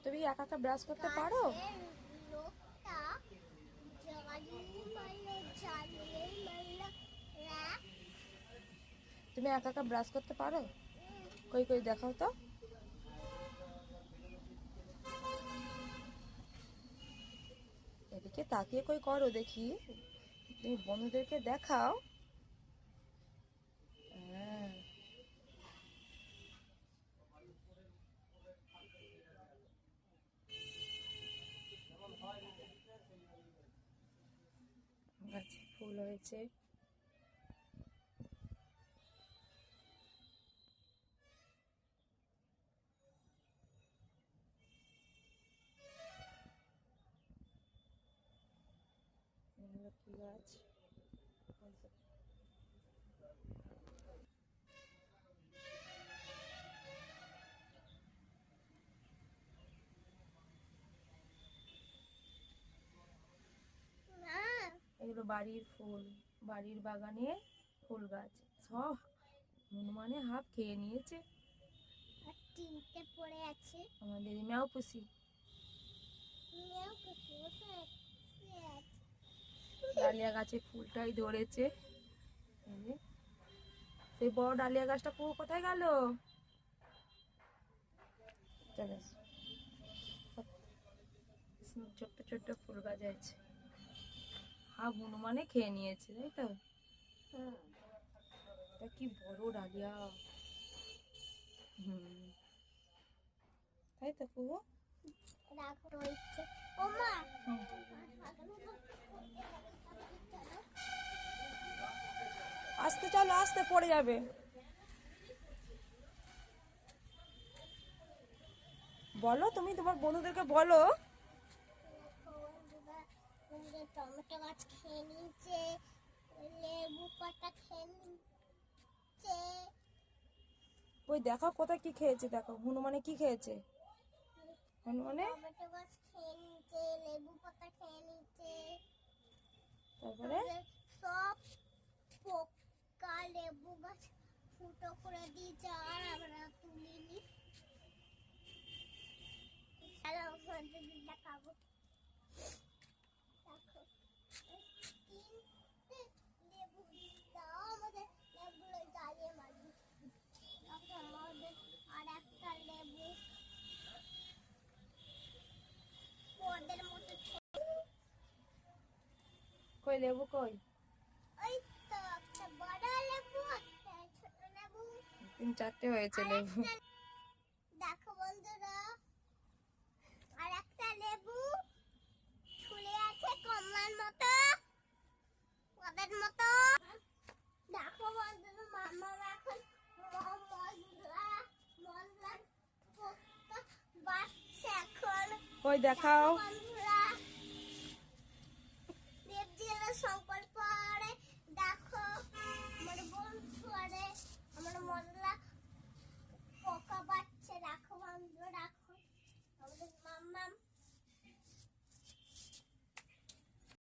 তুমি একা একা ব্রাশ করতে পারো? তুমি একা একা ব্রাশ করতে পারো? কই কই দেখাও তো। এদিকে তাকিয়ে কই করো দেখি, তুমি বন্ধুদেরকে দেখাও। হ্যাঁ, গাছে ফুল হয়েছে। এগুলো কি গাছ? এগুলো বাড়ির ফুল, বাড়ির বাগানে ফুল গাছ। সব হনুমানে হাফ খেয়ে নিয়েছে। আর তিনটে পড়ে আছে। আমাদের ম্যাও পুষি। ডালিয়া গাছে ফুলটাই ধরেছে। সেই বড় ডালিয়া গাছটা কোথায় গেল? ছোট্ট ছোট্ট ফুল গাছ আছে, হাফ হনুমানে খেয়ে নিয়েছে, তাই তো? এটা কি বড় ডালিয়া! তাই তো কুহু। আস্তে চলো, আস্তে পড়ে যাবে। বলো, তুমি তোমার বন্ধুদেরকে বলো। টমেটো গাছ খেয়ে নিয়েছে, লেবু পাতা খেয়ে নিয়েছে। ওই দেখো কোথায় কি খেয়েছে, দেখো হনুমানে কি খেয়েছে। হনুমানে টমেটো গাছ খেয়ে নিয়েছে, লেবু পাতা খেয়ে নিয়েছে। তারপরে সব পোকা লেবু গাছ ফুটো করে দিয়েছে, আর আমরা তুলিনি। দেখাবো, দেখো লেবু আমাদের লেবুগুলো জ্বালিয়ে মারবি। আমাদের আর একটা লেবু ওদের মতো। কই লেবু কই? ওই তো একটা বড় লেবু, একটা ছোট লেবু, 3-4টে হয়েছে লেবু। দেখো বন্ধুরা, আর একটা লেবু ঝুলে আছে কমলার মতো, ওদের মতো। দেখো বন্ধুরা, মামা এখন বাচ্চা এখন। কই দেখাও বন্ধুরা, দেবজিরা সংকল্প